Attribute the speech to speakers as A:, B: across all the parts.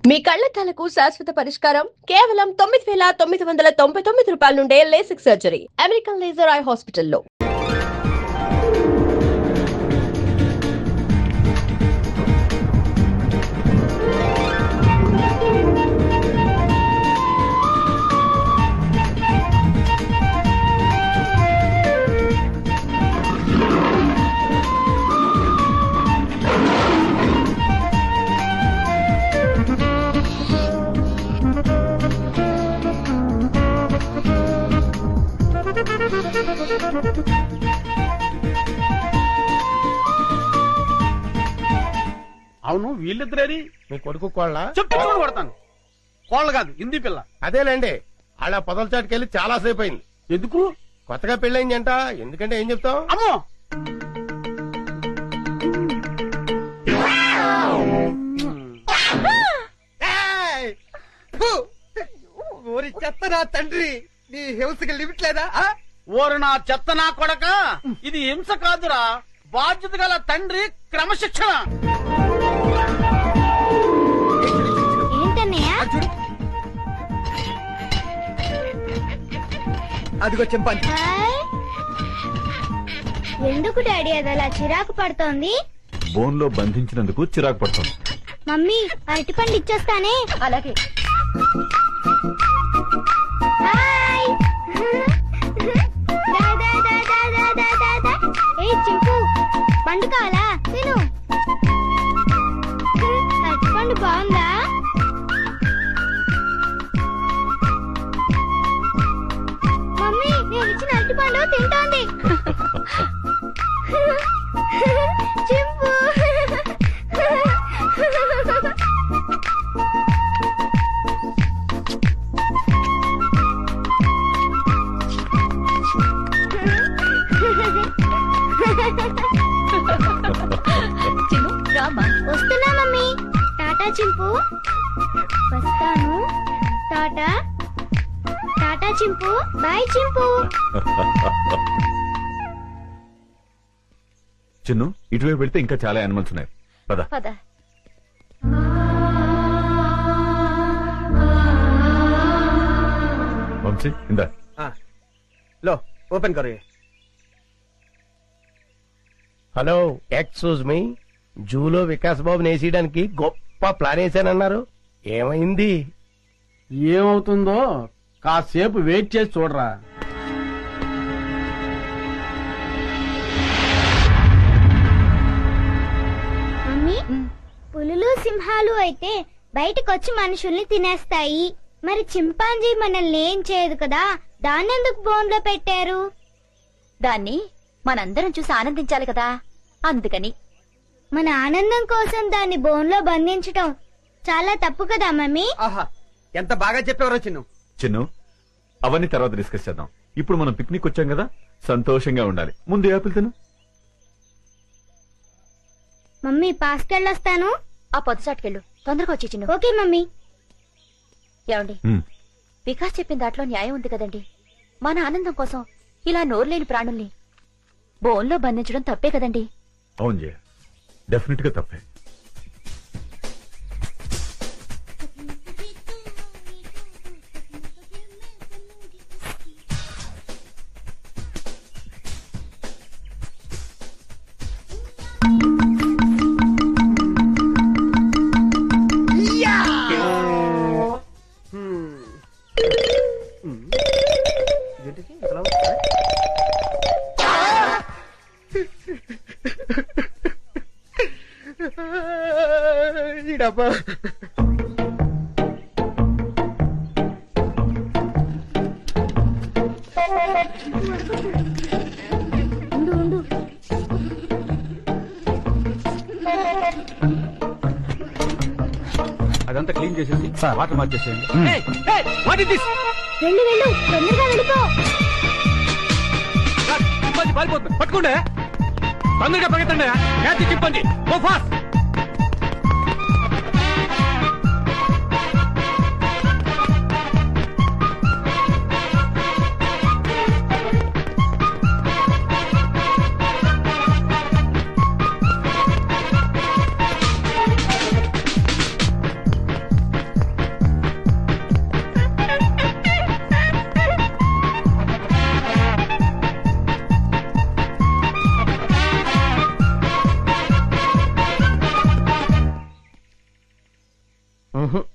A: మీ కళ్లద్దాలకు శాశ్వత పరిష్కారం కేవలం 9,999 రూపాయల నుండే LASIK surgery American laser eye హాస్పిటల్లో.
B: అవును, వీళ్ళిద్దరేది
C: మీ కొడుకు కోళ్ళ
B: చెప్పు కొడతాను. కోళ్ళ కాదు, హిందీ పిల్ల.
C: అదేలేండి, అలా పొదల చాటుకెళ్ళి చాలా సేపు అయింది.
B: ఎందుకు?
C: కొత్తగా పెళ్ళైంది అంట. ఎందుకంటే ఏం చెప్తాం?
B: అమ్మో,
D: ఓరి చెత్త నా తండ్రి, నీ హింసకి లిమిట్ లేదా?
B: ఓరు నా చెత్త నా కొడక, ఇది హింస కాదురా, బాధ్యత గల తండ్రి క్రమశిక్షణ.
D: అదిగో చెంపాలి.
E: ఎందుకు డాడీ అది అలా చిరాకు పడుతోంది?
F: బోన్ లో బంధించినందుకు చిరాకు పడుతోంది.
E: మమ్మీ అరటిపండు ఇచ్చేస్తానే.
A: అలాగే.
E: హాయ్. ఏ చింపు, పండు కావాలా? తిను. అరటిపండు బాగుందా? మమ్మీ నేను ఇచ్చిన అరటిపండు తింటోంది. చింపు. వస్తున్నా మమ్మీ. టాటా చింపు. వస్తాను. టాటా. టాటా చింపు. బాయ్ చింపు.
F: చిన్ను, ఇటువైపు వెళ్తే ఇంకా చాలా యానిమల్స్ ఉన్నాయి. పద
A: పద.
F: వంశీ, ఇందా.
D: లో ఓపెన్ కరో.
C: Hello, excuse me. జూలో వికాస్ బాబు నేసేయడానికి గొప్ప ప్లాన్ వేసానన్నారు. ఏమైంది?
B: ఏమవుతుందో కాసేపు వెయిట్ చేసి చూడరా.
E: మమ్మీ, పులులు సింహాలు అయితే బయటకొచ్చి మనుషుల్ని తినేస్తాయి. మరి చింపాంజీ మనల్ని ఏం చేయదు కదా, దాన్నెందుకు బోన్లో పెట్టారు?
G: దాన్ని మనందరం చూసి ఆనందించాలి కదా, అందుకని.
E: మన ఆనందం కోసం దాన్ని బోన్లో బంధించటం చాలా తప్పు కదా మమ్మీ?
D: ఆహా, ఎంత బాగా చెప్పేవరో చిన్ను.
F: చిన్ను, అవన్నీ తర్వాత డిస్కస్ చేద్దాం. ఇప్పుడు మనం పిక్నిక్ వచ్చాం కదా, సంతోషంగా ఉండాలి. ముందు యాపిల్ తిను.
E: మమ్మీ పాస్కెళ్ళొస్తాను.
G: ఆ పొద్దుచాటుకెళ్ళు, తొందరగా వచ్చి చిన్ను.
E: Okay mummy.
G: ఏమండి, వికాస్ చెప్పిన దాంట్లో న్యాయం ఉంది కదండి. మన ఆనందం కోసం ఇలా నోరులేని ప్రాణుల్ని బోన్లో బంధించడం తప్పే కదండి.
F: అవును జయ, డెఫినెట్ గా తప్పే.
D: డబ్బా
E: ఉండు.
B: అదంతా క్లీన్ చేసేసి వాటర్ మార్చేసేయండి.
E: వెళ్ళు తొందరగా వెళ్ళిపో.
B: పారిపోతుంది, పట్టుకోండి. తొందరగా పరిగెత్తండి. చింపండి. Go fast.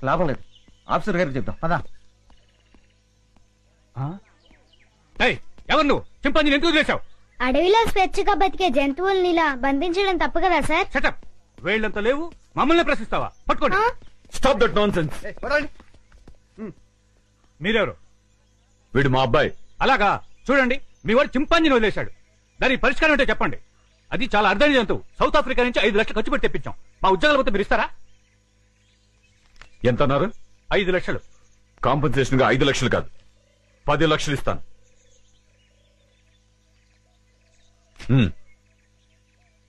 D: లాభం లేదు, ఆఫీసర్ గారికి చెప్తాం పదా.
H: ఎవరు నువ్వు? చింపాంజీని ఎందుకు వదిలేశావు?
E: అడవిలో స్వేచ్ఛగా బతికే జంతువుల్ని ఇలా బంధించడం తప్పు కదా సార్?
H: సెటప్. వేళ్ళంతా లేవు, మమ్మల్ని ప్రశ్నిస్తావా? పట్టుకోండి.
F: Stop that non sense.
H: మీరెవరు?
F: వీడు మా అబ్బాయి.
H: అలాగా, చూడండి, మీ వాడు చింపాంజీని వదిలేశాడు. దానికి పరిష్కారం ఏంటో చెప్పండి. అది చాలా అర్థమైన జంతువు. సౌత్ ఆఫ్రికా నుంచి 5 లక్షలు ఖర్చు పెట్టి తెప్పించాం. మా ఉద్యోగాల మొత్తం మీరు ఇస్తారా?
F: ఎంత అన్నారు?
H: 5 లక్షలు.
F: కాంపెన్సేషన్ గా 5 లక్షలు కాదు, 10 లక్షలు ఇస్తాను.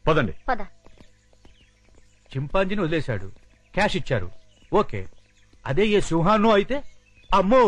F: పదండి.
G: పద.
H: చింపాంజీని వదిలేశాడు, క్యాష్ ఇచ్చారు, ఓకే. అదే ఏ సింహాన్నో అయితే అమ్మో.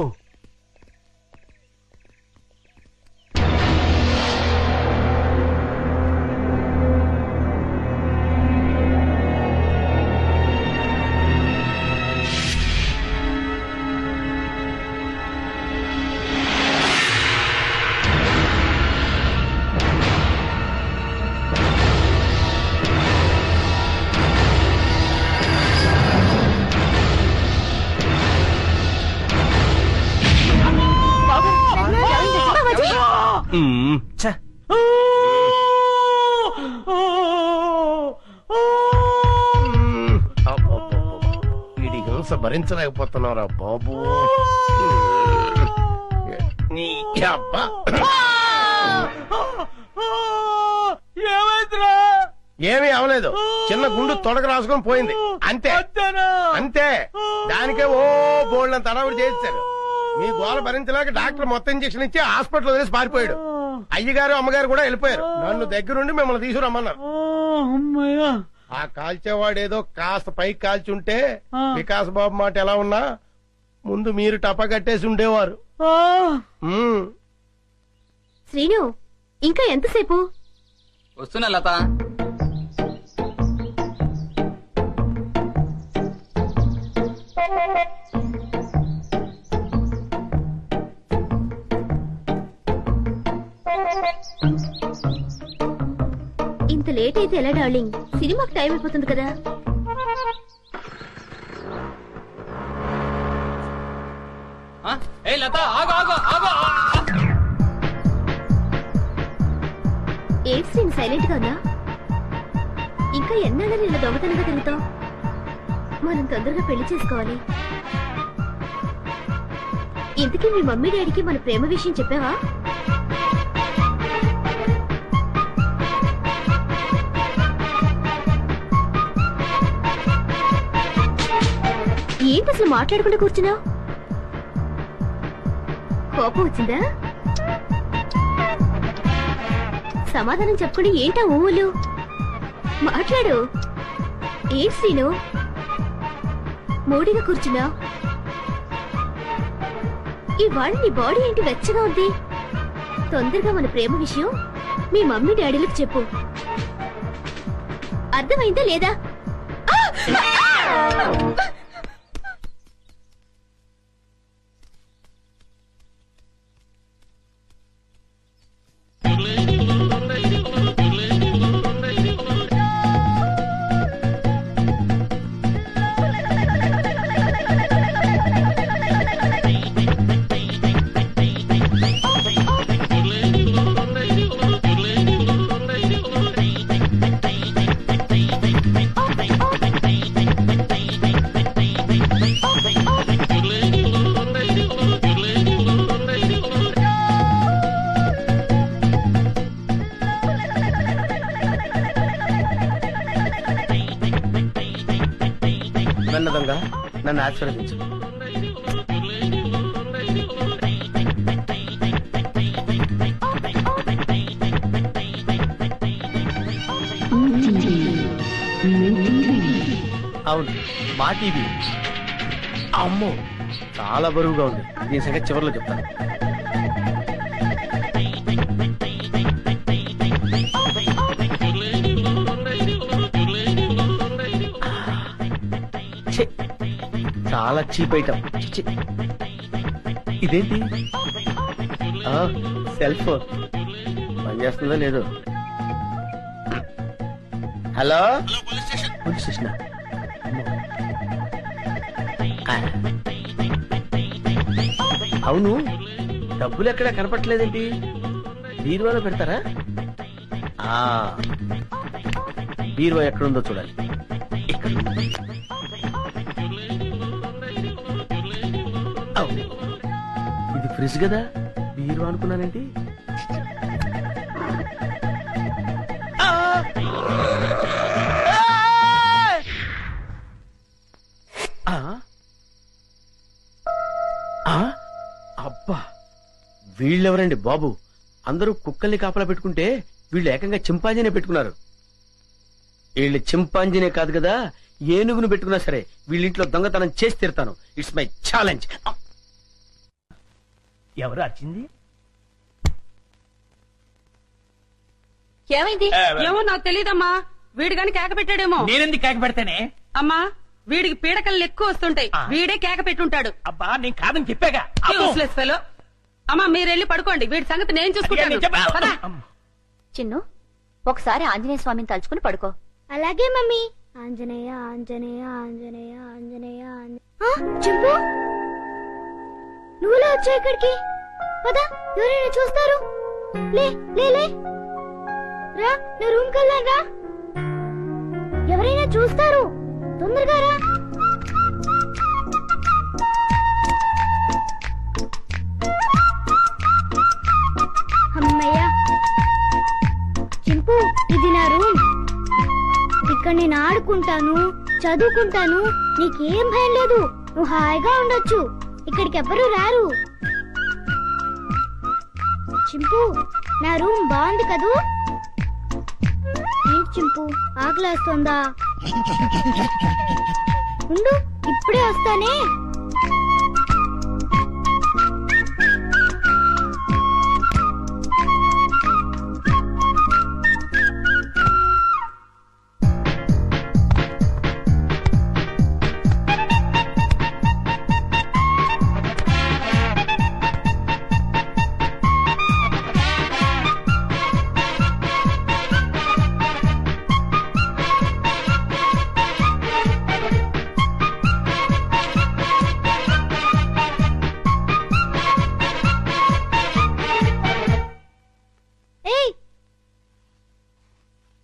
C: వీడి హింస భరించలేకపోతున్నారా బాబు. నీ అబ్బా.
B: ఏమైందిరా?
C: ఏమీ అవలేదు, చిన్న గుండు తొడక రాసుకొని పోయింది అంతే. అంతే, దానికే ఓ బోల్డ్ తడవుడు చేశారు. మీ గోల భరించలేక డాక్టర్ మొత్తం ఇంజక్షన్ ఇచ్చి హాస్పిటల్ వదిలేసి పారిపోయాడు. అయ్యగారు అమ్మగారు కూడా వెళ్ళిపోయారు. నన్ను దగ్గరుండి మిమ్మల్ని తీసుకురమ్మన్నారు. ఆ కాల్చేవాడేదో కాస్త పైకి కాల్చుంటే వికాస్ బాబు మాట ఎలా ఉన్నా ముందు మీరు టపా కట్టేసి ఉండేవారు.
G: శ్రీను, ఇంకా ఎంతసేపు?
B: వస్తున్నా లత.
G: ఇంత లేట్ అయితే ఎలా డార్లింగ్? సినిమాకి టైం అయిపోతుంది కదా.
B: లత, ఆగు ఆగు ఆగు.
G: ఏంటి శ్రీను సైలెంట్ గా ఉన్నా? ఇంకా ఎన్నాళ్ళని ఇలా దొంగతనంగా తిరుగుతావు? మనం తొందరగా పెళ్లి చేసుకోవాలి. ఇంతకీ మీ మమ్మీ డాడీకి మన ప్రేమ విషయం చెప్పావా? ఏంటి అసలు మాట్లాడకుండా కూర్చున్నావు? కోపం వచ్చిందా? సమాధానం చెప్పకుండా ఏంటా ఊళ్ళు? మాట్లాడు. ఏంటి శ్రీను మూడిగా కూర్చున్నా? ఇవాళ నీ బాడీ ఏంటి వెచ్చగా ఉంది? తొందరగా మన ప్రేమ విషయం మీ మమ్మీ డాడీలకు చెప్పు. అర్థమైందా లేదా?
D: వెన్నదంగా నన్ను ఆశీర్వదించు. అవును, మా టీవీ. అమ్మో, చాలా బరువుగా ఉంది. దీని సంగతి చివరిలో చెప్తాను. చాలా చీప్ ఐటమ్. ఇదేంటి? సెల్ ఫోన్ పనిచేస్తుందో లేదో. Hello, police station. అవును, డబ్బులు ఎక్కడ కనపట్లేదేంటి? బీరువాలో పెడతారా? బీరువా ఎక్కడుందో చూడాలి. ఇక్కడ. అవును, ఇది ఫ్రిడ్జ్ కదా, బీరువా అనుకున్నానేంటి? అబ్బా, వీళ్ళెవరండి బాబు? అందరూ కుక్కల్ని కాపలా పెట్టుకుంటే వీళ్ళు ఏకంగా చింపాంజీనే పెట్టుకున్నారు. వీళ్ళు చింపాంజీనే కాదు కదా, ఏనుగును పెట్టుకున్నా సరే వీళ్ళింట్లో దొంగతనం చేసి తీరుతాను. It's my challenge. ఎవరు వచ్చింది?
G: ఏమైంది?
I: ఏమో నాకు తెలీదమ్మా. వీడు గాని కేక పెట్టాడేమో.
B: నేనెందుకు కేక పెడతానే?
I: అమ్మా, వీడికి పీడకలు ఎక్కువ వస్తుంటాయి. వీడే కేక పెట్టుంటాడు.
B: అబ్బా, నేను కాదని చెప్పాగా.
I: Useless fellow. అమ్మా, మీరెళ్ళి పడుకోండి, వీడి సంగతి నేను చూసుకుంటాను. పద.
G: చిన్ను, ఒకసారి ఆంజనేయ స్వామిని తలుచుకుని పడుకో.
E: అలాగే మమ్మీ. ఆంజనేయ ఆంజనేయ ఆంజనేయ ఆంజనేయ చింపు, నువ్వులా వచ్చా ఇక్కడికి? పద, ఎవరైనా చూస్తారు. లే లే లే రా, నా రూమ్ కెళ్ళాను రా. ఎవరైనా చూస్తారు, తొందరగా రా. అమ్మయ్యా. చింపు, ఇది నా రూమ్. ఇక్కడ నేను ఆడుకుంటాను, చదువుకుంటాను. నీకేం భయం లేదు, నువ్వు హాయిగా ఉండొచ్చు. ఇక్కడికి ఎవ్వరూ రారు. చింపు, నా రూమ్ బాగుంది కదూ? ఏంటి చింపు, ఆకలేస్తుందా? ఉండు, ఇప్పుడే వస్తానే.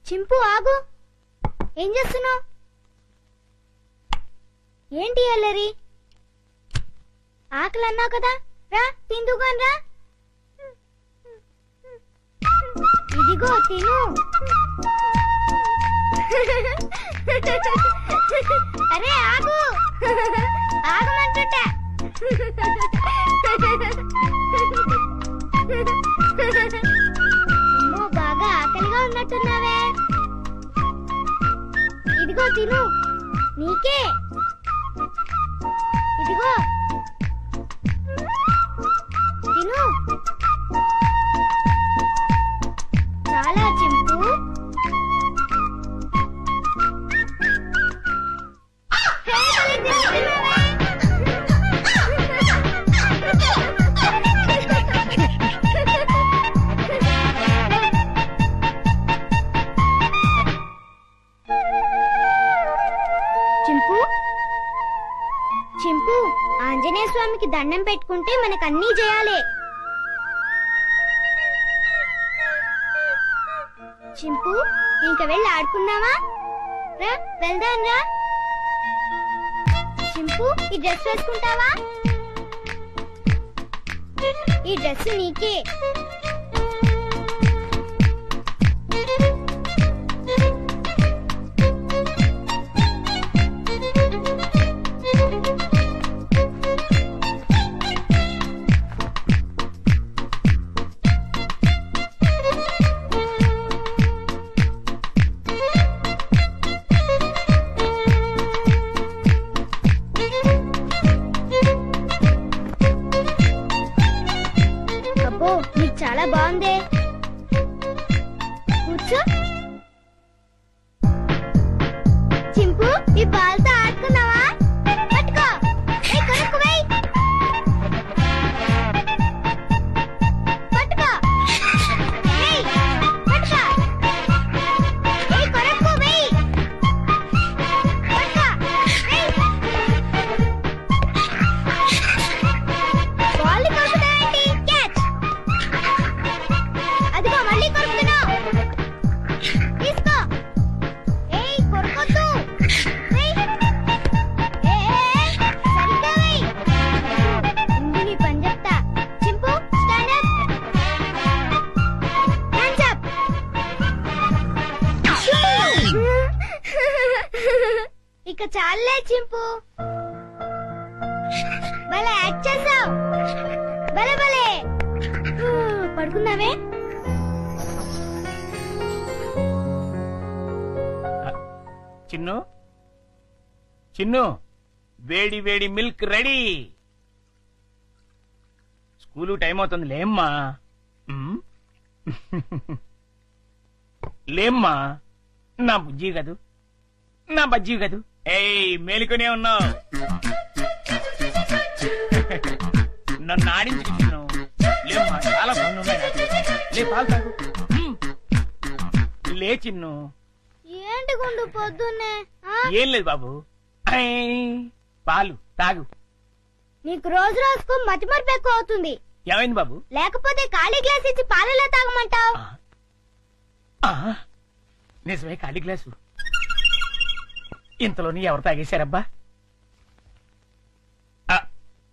E: చింపు, ఆగు. ఏం చేస్తున్నావు? ఏంటి అల్లరి? ఆకలి అన్నావు కదా, రా తిందుగాని రా. ఇదిగో తిను. అరే ఆగు, ఆగమంటుంటా. బాగా ఆకలిగా ఉన్నట్టున్నావే. ఇదిగో తిను, నీకే. ఇదిగో తిను. చాలా చింపు. చింపు, ఆంజనేయ స్వామికి దండం పెట్టుకుంటే మనకన్నీ చేయాలి. చింపు, ఇంక వెళ్ళి ఆడుకుందామా? రా వెళ్దాం రా. చింపు, ఈ డ్రెస్ వేసుకుంటావా? ఈ డ్రెస్ నీకే. నీకు చాలా బాగుందే. కూర్చో. చింపు, ఈ బాల్తో ఆడుకున్నావా? పట్టుకో. కొరకు వెయ్. పట్టుకో. వెయ్. పట్టుకో. కొరకు వెయ్. పట్టుకో. వెయ్. చింపు భలే యాక్ట్ చేసావు భలే భలే పడుకున్నావే
B: చిన్ను చిన్ను వేడి వేడి మిల్క్ రెడీ స్కూలు టైం అవుతుంది లేమ్మా లేమ్మా నా బుజ్జి కదూ నా బజ్జీ కదూ ఏయ్ మేలుకునే ఉన్నావు నన్ను ఆడించుకున్నావు లేమ్మా చాలా పనులు ఉన్నాయి నాకు. లే పాలు తాగు లే చిన్ను
E: ఏంటి గుండు పొద్దున్నే
B: ఏం లేదు బాబు ఐ, పాలు తాగు
E: నీకు రోజు రోజుకు మతిమరుపు ఎక్కువ అవుతుంది
B: ఏమైంది బాబు
E: లేకపోతే ఖాళీ గ్లాస్ ఇచ్చి పాలలో తాగమంటావు
B: ఆ, నిజమే ఖాళీ గ్లాసు ఇంతలోని ఎవరు తాగేశారబ్బా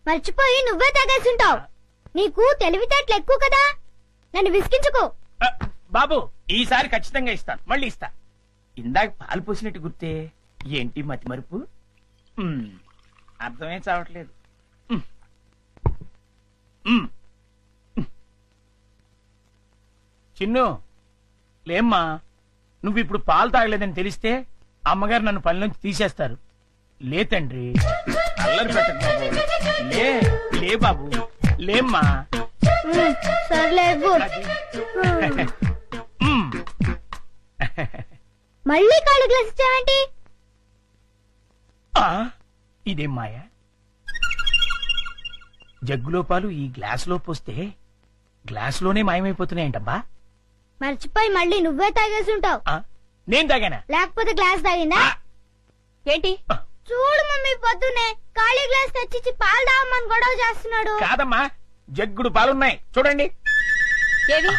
E: మర్చిపోయి నువ్వే తాగేసుంటావు నీకు తెలివితేటలు ఎక్కువ కదా నన్ను విసిగించుకో
B: బాబు ఈసారి ఖచ్చితంగా ఇస్తాను మళ్ళీ ఇస్తా ఇందాక పాలు పోసినట్టు గుర్తే ఏంటి మతి మరుపు అర్థమే చావట్లేదు చిన్ను లేమ్మా నువ్వు ఇప్పుడు పాలు తాగలేదని తెలిస్తే అమ్మగారు నన్ను పని నుంచి తీసేస్తారు లే తండ్రి అల్లరి పెట్టకు బాబు లే లే బాబు లేమ్మా
E: సర్లే
B: అది.
E: మళ్ళీ ఖాళీ గ్లాస్ ఇచ్చావేంటి
B: ఆ, ఇదేం మాయ జగ్గులో పాలు ఈ గ్లాసులో పోస్తే గ్లాసులోనే మాయమైపోతున్నాయంటబ్బా
E: మర్చిపోయి మళ్ళీ నువ్వే తాగేసుంటావు
B: ఆ, నేను తాగానా
E: లేకపోతే గ్లాస్ తాగిందా
G: ఏంటి
E: చూడు మమ్మీ పొద్దునే ఖాళీ గ్లాస్ తెచ్చిచ్చి పాలు తాగమని గొడవ చేస్తున్నాడు
B: కాదమ్మా జగ్గుడు పాలున్నాయి చూడండి
G: ఏవి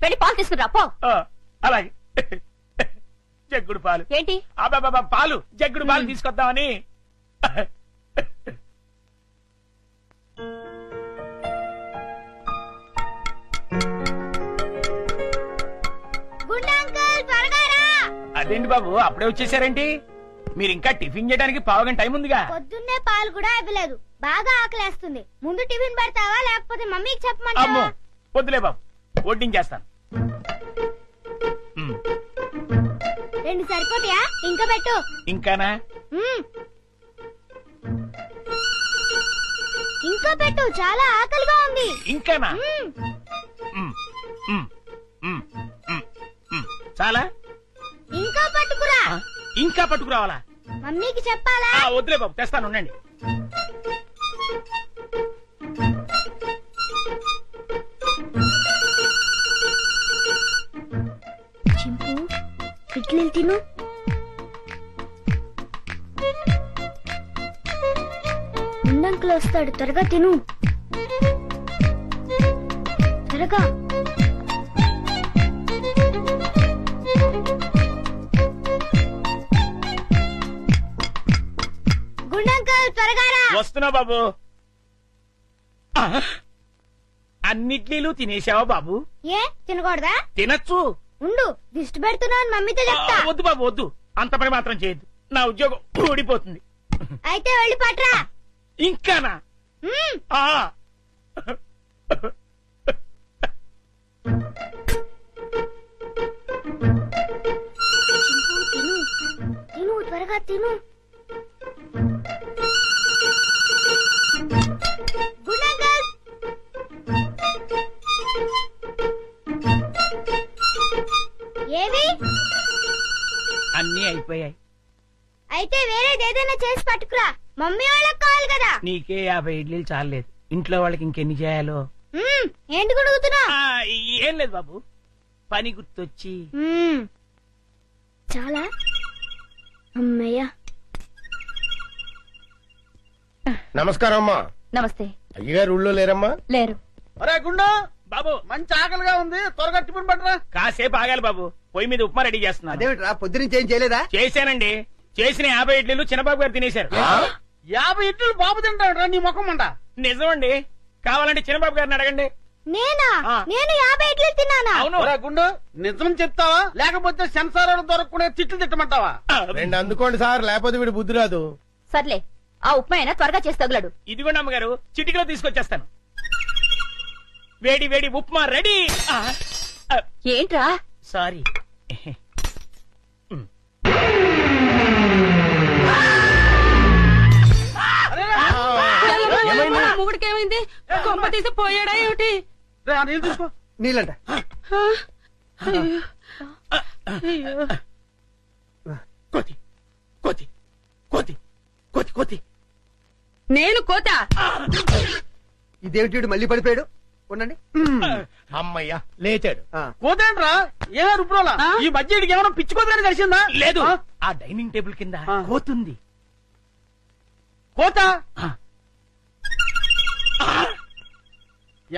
G: వెళ్ళి పాలు తీసుకురా పో
B: ఆ, అలాగే జగ్గుడు పాలు
G: ఏంటి
B: అబ్బాబా పాలు జగ్గుడు పాలు తీసుకొద్దామని
E: గుండా అంకుల్ త్వరగా రా
B: అదేంటి బాబు అప్పుడే వచ్చేసారేంటి మీరు ఇంకా టిఫిన్ చేయడానికి పావుగంట టైం ఉందిగా
E: పొద్దున్నే పాలు కూడా ఇవ్వలేదు బాగా ఆకలేస్తుంది ముందు టిఫిన్ పెడతావా లేకపోతే మమ్మీకి
B: అమ్మో
E: చెప్పమంటావా
B: వద్దులే బాబు వడ్డించేస్తాను
E: రెండు సరిపోతాయా ఇంకా పెట్టు
B: ఇంకానా
E: మ్మ్. ఇంకా పెట్టు చాలా ఆకలిగా ఉంది
B: ఇంకానా
E: మ్మ్.
B: మ్, మ్, మ్, మ్, మ్. చాలా
E: ఇంకా పట్టుకురా
B: ఆ, ఇంకా పట్టుకురావాలా
E: మమ్మీకి చెప్పాలా
B: ఆ, వద్దులే బాబు తెస్తాను ఉండండి
E: చింపు ఇడ్లీలు తిను ఉండంకులు వస్తాడు త్వరగా తిను త్వరగా గుండంకుల్ త్వరగా రా
B: వస్తున్నా బాబు ఆ, అన్నిట్లీలు తినేసావా బాబు
E: ఏ తినకూడదా
B: తినచ్చు
E: ఉండు దిష్టి పెడుతున్నావు మమ్మీతో చెప్తా
B: వద్దు బాబు వద్దు అంత పని మాత్రం చేయొద్దు నా ఉద్యోగం ఊడిపోతుంది
E: అయితే వెళ్ళి పట్రా
B: ఇంకానా
E: మ్మ్.
B: ఆ
E: చింపు, తిను తిను త్వరగా తిను గుండంకుల్ ఏవి
B: అన్నీ అయిపోయాయి
E: అయితే వేరేది ఏదైనా చేసి పట్టుకురా మమ్మీ వాళ్ళకి కావాలి కదా
B: నీకే 50 ఇడ్లీలు చాలలేదు ఇంట్లో వాళ్ళకి ఇంకెన్ని చేయాలో
E: మ్మ్. ఏంటి గుడుగుతున్నా
B: ఆ, ఏం లేదు బాబు పని గుర్తొచ్చి
E: చాలా అమ్మయ్యా
C: నమస్కారం అమ్మా
G: నమస్తే
C: అయ్యగారు ఊళ్ళో లేరమ్మా
G: లేరు
B: ఒరే గుండు బాబు మంచి ఆకలిగా ఉంది త్వరగా టిఫిన్ పట్టరా కాసేపు ఆగాలి బాబు పొయ్యి మీద ఉప్మా రెడీ చేస్తున్నా
J: అదేమిట్రా పొద్దునుంచి ఏం చేయలేదా
B: చేశానండి చేసిన 50 ఇడ్లీలు చిన్నబాబు గారు తినేశారు
J: 50 ఇడ్లీలు బాబు తింటాడు నీ ముఖం అంట
B: నిజమండి కావాలంటే చిన్నబాబు గారిని అడగండి
E: నేనా? నేను 50 ఇడ్లీలు తిన్నానా?
J: గుండు నిజం చెప్తావా లేకపోతే సెన్సార్ దొరకకుండా తిట్లు తిట్టమంటావా?
C: రెండు అందుకోండి సార్, లేకపోతే వీడు బుద్ధి రాదు.
G: సర్లే, ఆ ఉప్మా అయినా త్వరగా చేసి తగులాడు.
B: ఇదిగోండి అమ్మగారు, చిటికలో తీసుకొచ్చేస్తాను. వేడి వేడి ఉప్మా రెడీ.
G: ఏంట్రా?
B: సారీ.
I: మొగుడికేమైంది? కొంప తీసి పోయాడా ఏమిటి?
J: నీళ్ళు తీసుకో. నీళ్ళంట.
B: కోతి కోతి కోతి కోతి కోతి.
I: నేను కోత.
J: ఇదేమిటి మళ్ళీ పడిపోయాడు? ఉండండి.
C: అమ్మయ్యా లేచాడు.
J: కోతేంట్రా? ఏమే రుబ్రోలా? ఈ మధ్య ఇడికి ఏమైనా పిచ్చి కోతని తెలిసిందా?
B: లేదు, ఆ డైనింగ్ టేబుల్ కింద కోతుంది.
J: కోత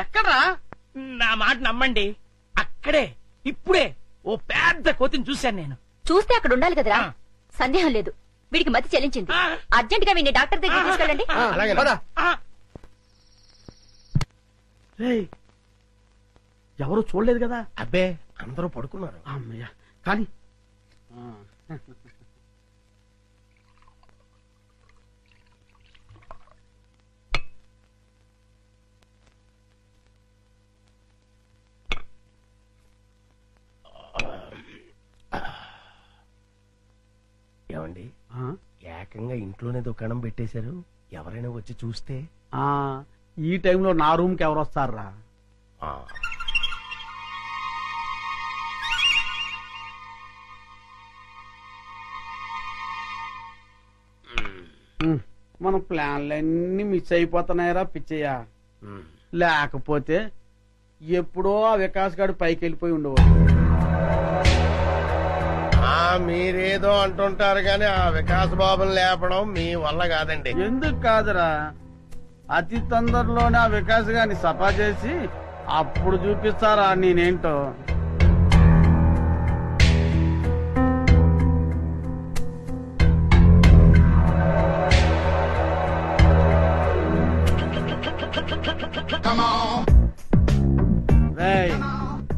J: ఎక్కడ్రా?
B: నా మాట నమ్మండి, అక్కడే ఇప్పుడే ఓ పెద్ద కోతిని చూశాను నేను.
G: చూస్తే అక్కడ ఉండాలి కదరా. సందేహం లేదు, వీడికి మతి చెల్లించింది. అర్జెంట్ గా వీడిని డాక్టర్ దగ్గర తీసుకెళ్ళండి.
C: అలాగే
J: ఎవరు చూడలేదు కదా?
C: అబ్బే అందరూ పడుకున్నారు.
J: అమ్మయ్యా, కానీ
C: ఏమండి, ఏకంగా ఇంట్లోనే దుకాణం పెట్టేశారు. ఎవరైనా వచ్చి చూస్తే?
J: ఈ టైంలో నా రూమ్ కి ఎవరు వస్తారా? మన ప్లాన్లన్నీ మిస్ అయిపోతున్నాయరా పిచ్చయ్యా. లేకపోతే ఎప్పుడో ఆ వికాస్ గారు పైకి వెళ్ళిపోయి ఉండేవాడు.
C: మీరేదో అంటుంటారు గాని ఆ వికాస్ బాబుని లేపడం మీ వల్ల కాదండి.
J: ఎందుకు కాదురా, అతి తొందరలోనే ఆ వికాస్ గారిని సఫా చేసి అప్పుడు చూపిస్తారా నేనేంటో.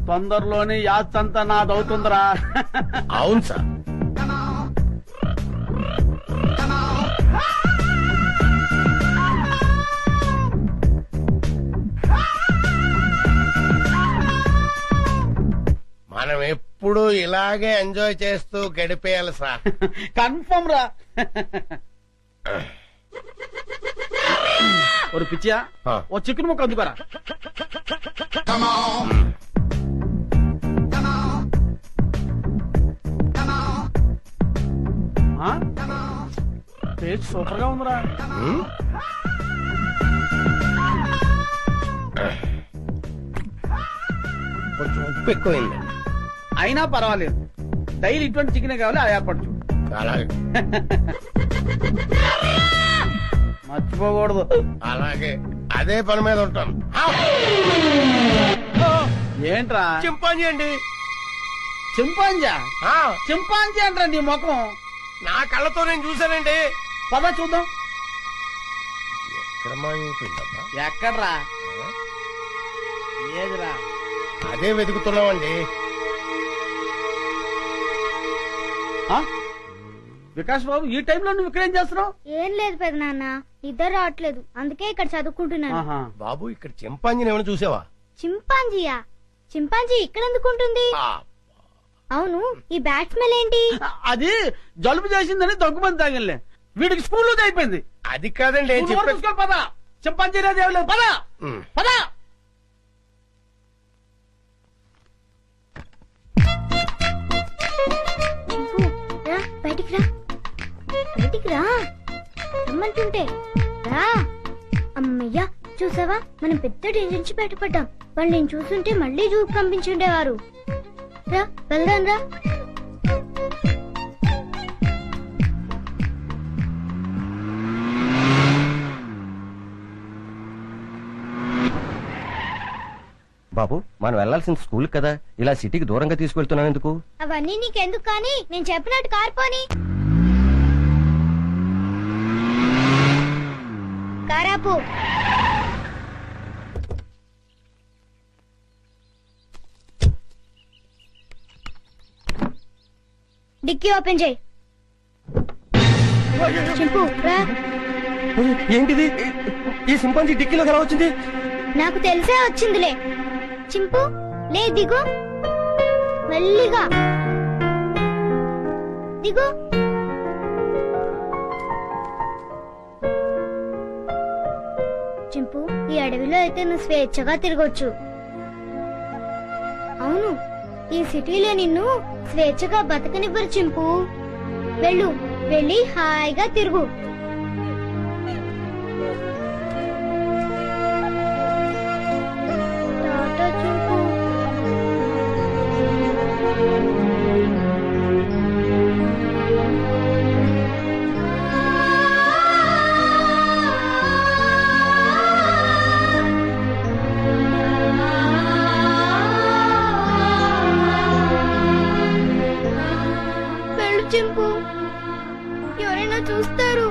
J: తొందరలోనే యాత్రంతా నాదవుతుందిరా.
C: అవును సార్. మనం ఎప్పుడు ఇలాగే ఎంజాయ్ చేస్తూ గడిపేయాలి సార్.
J: కన్ఫర్మ్ రా. ఒక పిచ్చియా, ఓ చికెన్ ముక్క అందుకోరా. టేస్ట్ సూపర్ గా ఉందిరా.
C: కొంచెం ఉప్పు ఎక్కువైంది.
J: అయినా పర్వాలేదు, డైలీ ఇటువంటి చికెన్ కావాలి, అది ఏర్పాటు చూడు.
C: అలాగే
J: మర్చిపోకూడదు.
C: అలాగే అదే పని మీద ఉంటాను.
J: ఏంట్రా?
C: చింపాంజీ అండి.
J: చింపాంజా? చింపాంజీ అంటారా నీ ముఖం?
C: నా కళ్ళతో నేను చూశానండి.
J: పద చూద్దాం.
C: ఎక్కడ్రా?
J: ఏదిరా?
C: అదే వెతుకుతున్నామండి.
J: వికాస్ బాబు, ఈ టైంలో నువ్వు ఇక్కడేం చేస్తున్నావు?
E: ఏం లేదు పెద్ద నాన్న, ఇద్దరు రావట్లేదు, అందుకే ఇక్కడ చదువుకుంటున్నాను.
C: బాబు, ఇక్కడ చింపాంజీని ఏమైనా చూసావా?
E: చింపాంజీయా? చింపాంజీ ఇక్కడ ఎందుకుంటుంది? అవును, ఈ బ్యాట్ స్మెల్ ఏంటి?
J: అది జలుబు చేసిందని దగ్గుమంది తాగిలే, వీడికి స్కూల్లో అయిపోయింది.
C: అది కాదండి.
J: పదా, చింపాంజీ లేదు. పదా పదా.
E: బయటికి రా, బయటికి రా రమ్మంటుంటే రా. అమ్మయ్యా, చూసావా, మనం పెద్ద డేంజర్ నుంచి బయటపడ్డాం. వాళ్ళు నేను చూస్తుంటే మళ్ళీ జూకు పంపించుండేవారు. రా వెళ్దాం రా.
K: బాబు, మనం వెళ్లాల్సిన స్కూల్ కదా, ఇలా సిటీకి దూరంగా తీసుకెళ్తున్నావు ఎందుకు?
E: అవన్నీ నీకెందుకు కానీ, నేను చెప్పినట్టు కార్పోని. కారాపు. డిక్కీ ఓపెన్ చేయి. చింపు రా.
K: ఏంటిది? ఈ సింపాంజీ డిక్కీలోకి ఎలా వచ్చింది?
E: నాకు తెలిసే వచ్చిందిలే. చింపు లే, దిగు. మెల్లిగా దిగు. చింపు, ఈ అడవిలో అయితే నువ్వు స్వేచ్ఛగా తిరగొచ్చు. అవును, ఈ సిటీలో నిన్ను స్వేచ్ఛగా బతకనివ్వరు చింపు. వెళ్ళు, వెళ్ళి హాయిగా తిరుగు. టాటా చింపు. వెళ్ళు చింపు, ఎవరైనా చూస్తారు.